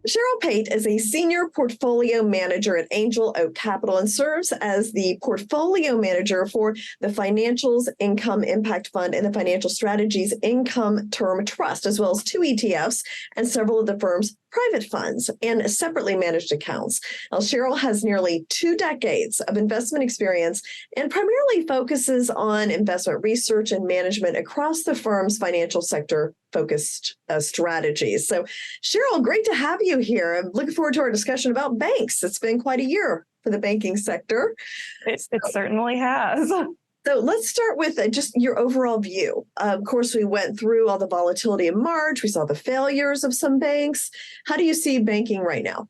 Cheryl Pate is a senior portfolio manager at Angel Oak Capital and serves as the portfolio manager for the Financials Income Impact Fund and the Financial Strategies Income Term Trust, as well as two ETFs and several of the firm's private funds and separately managed accounts. Now, Cheryl has nearly 2 decades of investment experience and primarily focuses on investment research and management across the firm's financial sector focused strategies. So, Cheryl, great to have you here. I'm looking forward to our discussion about banks. It's been quite a year for the banking sector. It certainly has. So let's start with just your overall view. Of course, we went through all the volatility in March. We saw the failures of some banks. How do you see banking right now?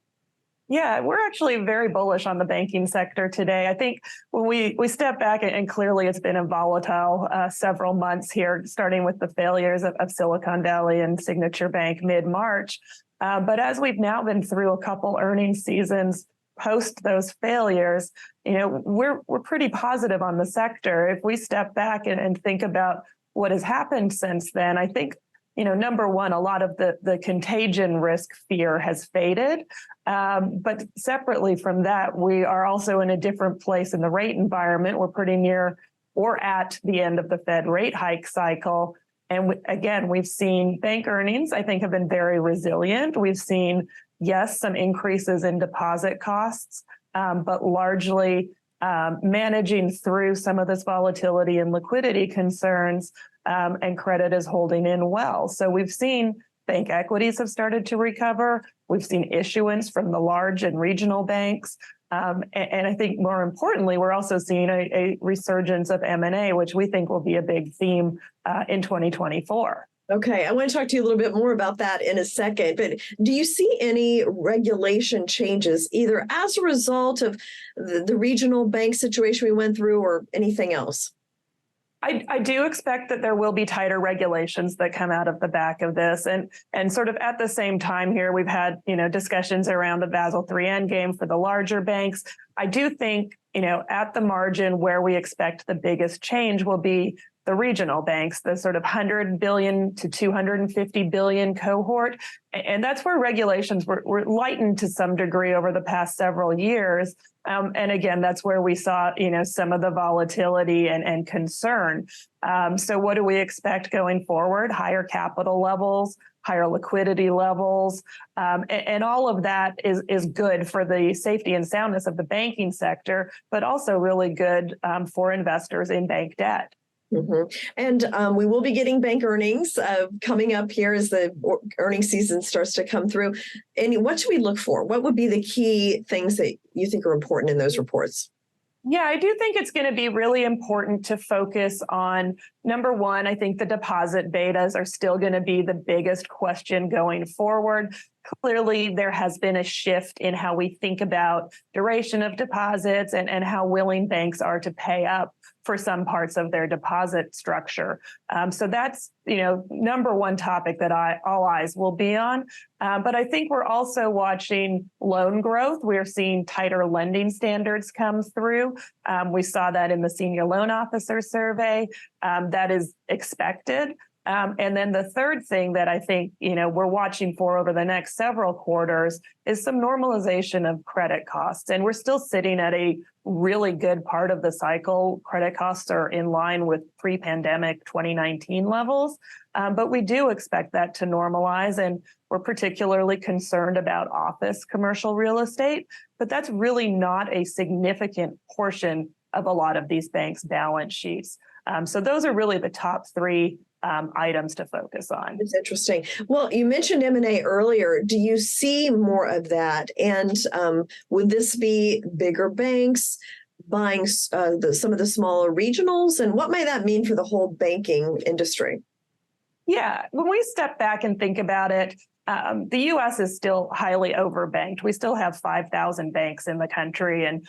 Yeah, we're actually very bullish on the banking sector today. I think when we step back, and clearly it's been a volatile several months here, starting with the failures of Silicon Valley and Signature Bank mid-March. But as we've now been through a couple earnings seasons post those failures, we're pretty positive on the sector. If we step back and think about what has happened since then, I think number one, a lot of the contagion risk fear has faded. But separately from that, we are also in a different place in the rate environment. We're pretty near or at the end of the Fed rate hike cycle. And again, we've seen bank earnings, I think, have been very resilient. We've seen, yes, some increases in deposit costs, but largely managing through some of this volatility and liquidity concerns, and credit is holding in well. So we've seen bank equities have started to recover. We've seen issuance from the large and regional banks. And I think more importantly, we're also seeing a resurgence of M&A, which we think will be a big theme in 2024. Okay, I want to talk to you a little bit more about that in a second, but do you see any regulation changes either as a result of the regional bank situation we went through or anything else? I do expect that there will be tighter regulations that come out of the back of this. And sort of at the same time here, we've had, discussions around the Basel III endgame for the larger banks. I do think, at the margin where we expect the biggest change will be the regional banks, the sort of 100 billion to 250 billion cohort. And that's where regulations were lightened to some degree over the past several years. And again, that's where we saw, some of the volatility and concern. So what do we expect going forward? Higher capital levels, higher liquidity levels, and all of that is good for the safety and soundness of the banking sector, but also really good for investors in bank debt. Mm-hmm. And we will be getting bank earnings coming up here as the earnings season starts to come through. And what should we look for? What would be the key things that you think are important in those reports? Yeah, I do think it's going to be really important to focus on, number one, I think the deposit betas are still going to be the biggest question going forward. Clearly, there has been a shift in how we think about duration of deposits and how willing banks are to pay up for some parts of their deposit structure. So that's, number one topic that all eyes will be on. But I think we're also watching loan growth. We're seeing tighter lending standards come through. We saw that in the senior loan officer survey. That is expected. And then the third thing that I think, we're watching for over the next several quarters is some normalization of credit costs. And we're still sitting at a really good part of the cycle. Credit costs are in line with pre-pandemic 2019 levels. But we do expect that to normalize. And we're particularly concerned about office commercial real estate. But that's really not a significant portion of a lot of these banks' balance sheets. So those are really the top three items to focus on. It's interesting. Well, you mentioned M&A earlier. Do you see more of that? And would this be bigger banks buying some of the smaller regionals? And what might that mean for the whole banking industry? Yeah, when we step back and think about it, the U.S. is still highly overbanked. We still have 5,000 banks in the country. And,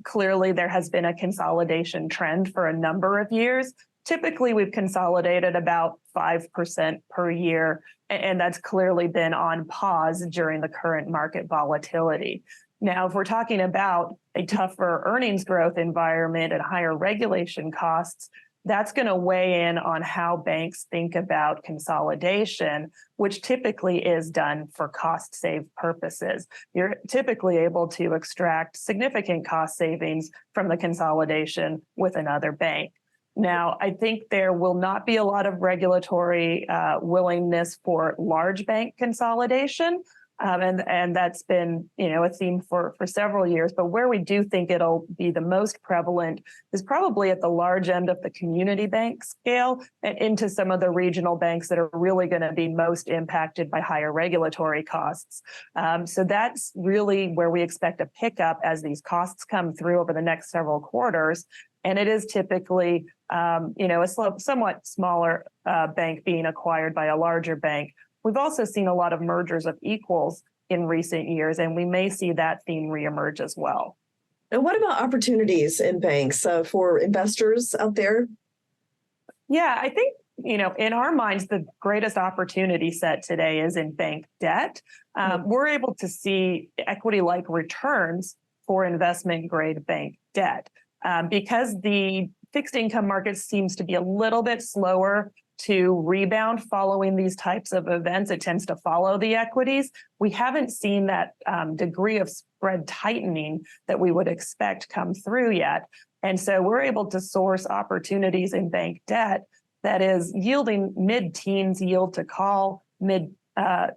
clearly there has been a consolidation trend for a number of years. Typically, we've consolidated about 5% per year, and that's clearly been on pause during the current market volatility. Now, if we're talking about a tougher earnings growth environment and higher regulation costs, that's going to weigh in on how banks think about consolidation, which typically is done for cost save purposes. You're typically able to extract significant cost savings from the consolidation with another bank. Now, I think there will not be a lot of regulatory willingness for large bank consolidation. And that's been, a theme for several years. But where we do think it'll be the most prevalent is probably at the large end of the community bank scale and into some of the regional banks that are really going to be most impacted by higher regulatory costs. So that's really where we expect a pickup as these costs come through over the next several quarters. And it is typically, a somewhat smaller bank being acquired by a larger bank. We've also seen a lot of mergers of equals in recent years, and we may see that theme reemerge as well. And what about opportunities in banks for investors out there? Yeah, I think, in our minds, the greatest opportunity set today is in bank debt. We're able to see equity-like returns for investment grade bank debt because the fixed income market seems to be a little bit slower to rebound following these types of events. It tends to follow the equities. We haven't seen that degree of spread tightening that we would expect come through yet. And so we're able to source opportunities in bank debt that is yielding mid-teens yield to call, I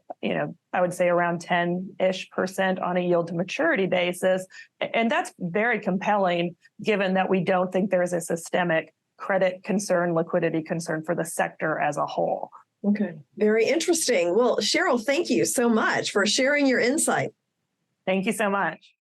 would say around 10-ish% on a yield to maturity basis. And that's very compelling, given that we don't think there's a systemic credit concern, liquidity concern for the sector as a whole. Okay, very interesting. Well, Cheryl, thank you so much for sharing your insight. Thank you so much.